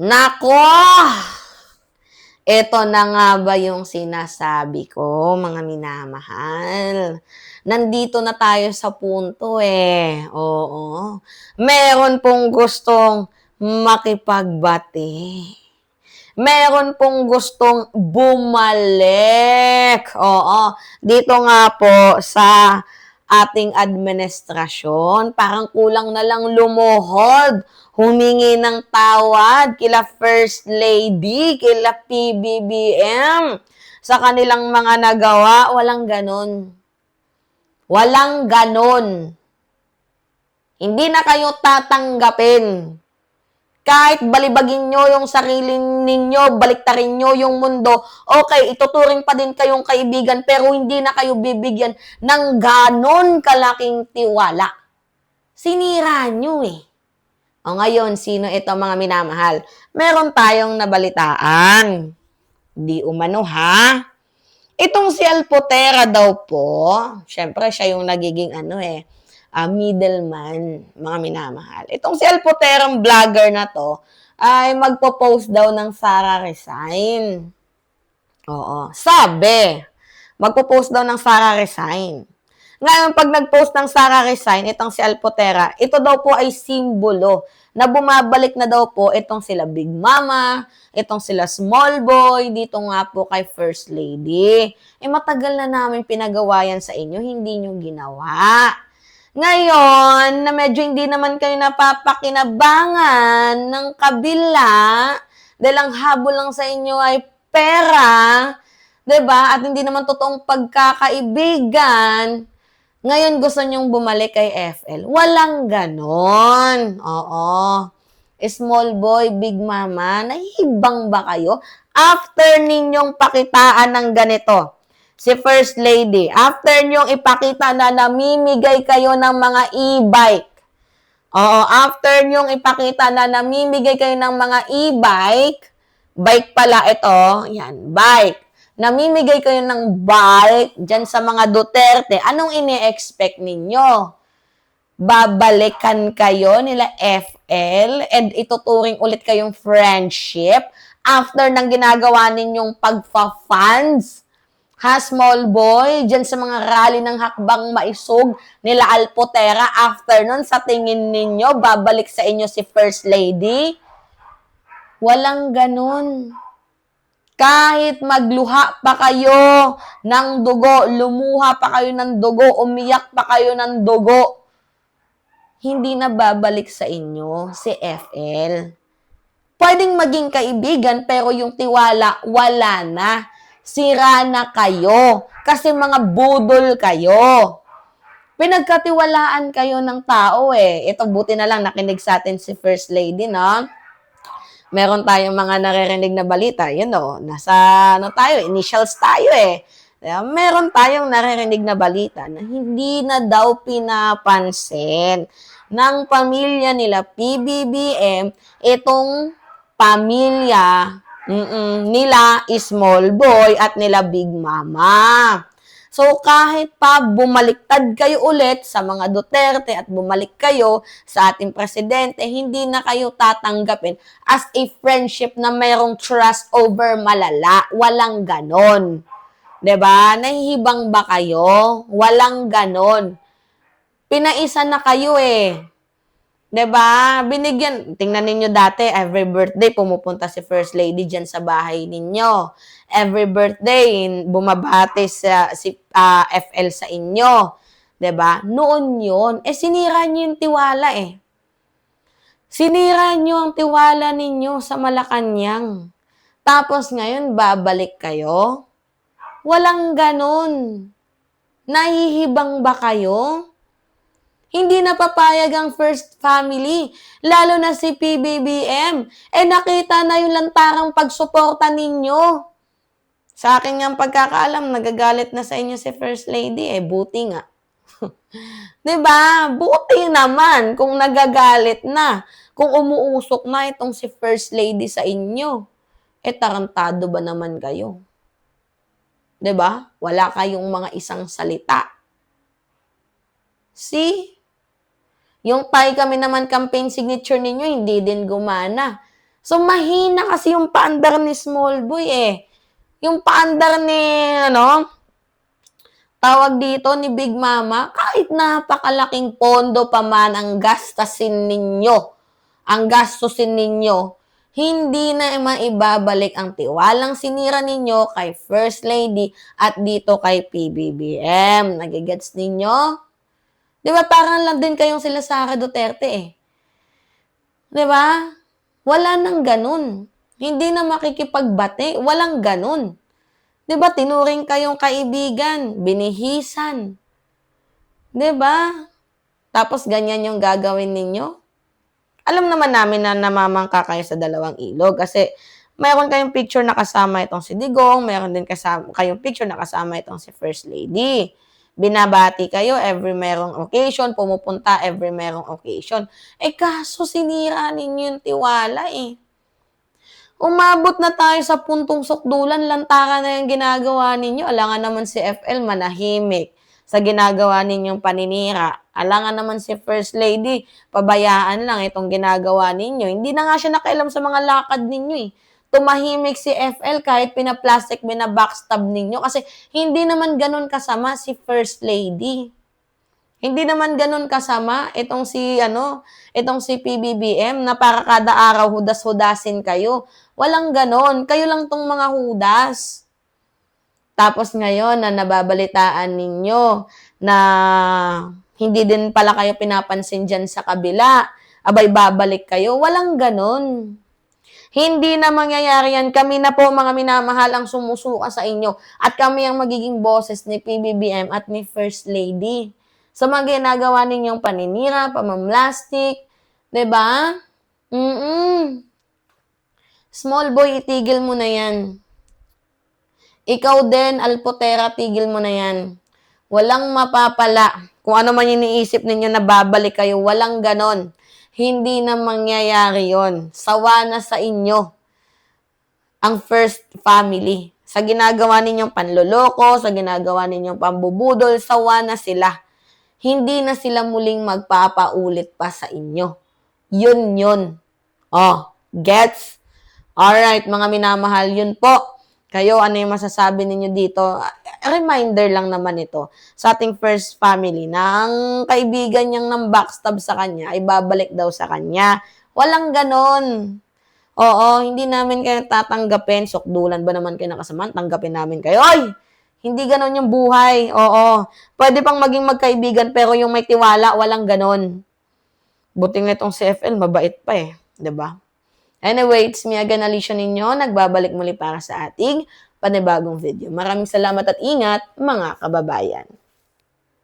Nako! Ito na nga ba yung sinasabi ko, mga minamahal? Nandito na tayo sa punto eh. Oo. Meron pong gustong makipagbati. Meron pong gustong bumalik. Oo. Dito nga po sa ating administrasyon, parang kulang na lang lumuhod, humingi ng tawad kila First Lady, kila PBBM, sa kanilang mga nagawa. Walang ganon. Walang ganon. Hindi na kayo tatanggapin. Kahit balibagin nyo yung sarili ninyo, baliktarin nyo yung mundo, okay, ituturing pa din kayong kaibigan, pero hindi na kayo bibigyan ng ganon kalaking tiwala. Sinira nyo eh. O ngayon, sino ito mga minamahal? Meron tayong nabalitaan. Di umano ha? Itong si Alpotera daw po, syempre siya yung nagiging middleman, mga minamahal. Itong si Alpoterang vlogger na to, ay magpo-post daw ng Sara resign. Oo. Sabi, magpo-post daw ng Sara resign. Ngayon, pag nag-post ng Sara resign, itong si Alpotera, ito daw po ay simbolo na bumabalik na daw po itong sila Big Mama, itong sila Small Boy, dito nga po kay First Lady. Matagal na namin pinagawa yan sa inyo, hindi nyo ginawa. Ngayon, na medyo hindi naman kayo napapakinabangan ng kabila, dahil ang habol lang sa inyo ay pera, 'di ba? At hindi naman totoong pagkakaibigan. Ngayon gusto nyong bumalik kay FL. Walang ganon. Oo. Small boy, big mama, nahihibang ba kayo? After ninyong pakitaan ng ganito, si First Lady, after nyong ipakita na namimigay kayo ng mga e-bike, oo, after nyong ipakita na namimigay kayo ng mga e-bike, bike pala ito, yan, bike, namimigay kayo ng bike dyan sa mga Duterte, anong ini-expect ninyo? Babalikan kayo nila FL and ituturing ulit kayong friendship after ng ginagawa ninyong pagfa-funds? Ha, small boy, dyan sa mga rally ng hakbang maisog nila Alpotera, after nun, sa tingin ninyo, babalik sa inyo si First Lady? Walang ganun. Kahit magluha pa kayo ng dugo, lumuha pa kayo ng dugo, umiyak pa kayo ng dugo, hindi na babalik sa inyo si FL. Pwedeng maging kaibigan, pero yung tiwala, wala na. Sira na kayo. Kasi mga budol kayo. Pinagkatiwalaan kayo ng tao eh. Ito, buti na lang nakinig sa atin si First Lady, no? Meron tayong mga naririnig na balita. Yun o, nasa initials tayo eh. Meron tayong naririnig na balita na hindi na daw pinapansin ng pamilya nila PBBM itong pamilya nila Small Boy at nila Big Mama. So kahit pa bumaliktad kayo ulit sa mga Duterte at bumalik kayo sa ating presidente, hindi na kayo tatanggapin as a friendship na mayroong trust over malala. Walang ganon. 'Di ba? Nahihibang ba kayo? Walang ganon. Pinaisa na kayo eh. 'Di ba? Binigyan, tingnan ninyo dati, every birthday pumupunta si First Lady diyan sa bahay ninyo. Every birthday bumabati si FL sa inyo. 'Di ba? Noon 'yon, sinira niyo yung tiwala eh. Sinira niyo ang tiwala ninyo sa Malacanang. Tapos ngayon babalik kayo? Walang ganon. Nahihibang ba kayo? Hindi na papayag ang First Family, lalo na si PBBM. Nakita na yung lantarang pagsuporta ninyo. Sa akin nga pagkakaalam, nagagalit na sa inyo si First Lady. Buti nga. 'Di ba? Buti naman kung nagagalit na. Kung umuusok na itong si First Lady sa inyo. Tarantado ba naman kayo? 'Di ba? Wala kayong mga isang salita. See? Yung tayo kami naman campaign signature ninyo, hindi din gumana. So, mahina kasi yung paandar ni small boy eh. Yung paandar ni, tawag dito ni Big Mama, kahit napakalaking pondo pa man ang gastusin ninyo, hindi na maibabalik ang tiwalang sinira ninyo kay First Lady at dito kay PBBM. Nagigets ninyo? Di ba parang lang din kayong sila Sara Duterte eh. Di ba? Wala nang ganun. Hindi na makikipagbati. Walang ganun. Di ba tinuring kayong kaibigan, binihisan. Di ba? Tapos ganyan yung gagawin ninyo? Alam naman namin na namamangka kayo sa dalawang ilog kasi mayroon kayong picture na kasama itong si Digong, mayroon din kayong picture na kasama itong si First Lady. Binabati kayo every merong occasion, pumupunta every merong occasion. Eh kaso sinira ninyo yung tiwala eh. Umabot na tayo sa puntong sukdulan, lantaran na yung ginagawa ninyo. Alangan naman si FL manahimik sa ginagawa ninyong paninira. Alangan naman si First Lady, pabayaan lang itong ginagawa ninyo. Hindi na nga siya nakailam sa mga lakad ninyo eh. Tumahimik si FL kahit pinaplastic, binabackstab ninyo. Kasi hindi naman ganun kasama si First Lady. Hindi naman ganun kasama itong si PBBM na para kada araw hudas-hudasin kayo. Walang ganon. Kayo lang tong mga hudas. Tapos ngayon na nababalitaan ninyo na hindi din pala kayo pinapansin dyan sa kabila, abay babalik kayo. Walang ganon. Hindi na mangyayari yan. Kami na po mga minamahal ang sumusuka sa inyo at kami ang magiging boses ni PBBM at ni First Lady. Sa mga ginagawa ninyong paninira, pamamlastik, 'di ba? Small boy, itigil mo na yan. Ikaw din, Alpotera, tigil mo na yan. Walang mapapala. Kung ano man iniisip ninyo na babalik kayo, walang ganon. Hindi na mangyayari yon. Sawa na sa inyo ang first family. Sa ginagawa ninyong panloloko, sa ginagawa ninyong pambubudol, sawa na sila. Hindi na sila muling magpapaulit pa sa inyo. Yun. Oh, gets? Alright, mga minamahal, yun po. Kayo, ano yung masasabi ninyo dito? Reminder lang naman ito sa ating first family na ang kaibigan niyang nang backstab sa kanya ay babalik daw sa kanya. Walang ganon. Oo, hindi namin kayo tatanggapin. Sukdulan ba naman kayo nakasama? Tanggapin namin kayo. Oy! Hindi ganon yung buhay. Oo. Pwede pang maging magkaibigan pero yung may tiwala, walang ganon. Buti nga itong CFL, mabait pa eh. 'Di ba? Anyway, it's me again, Alicia ninyo. Nagbabalik muli para sa ating panibagong video. Maraming salamat at ingat, mga kababayan.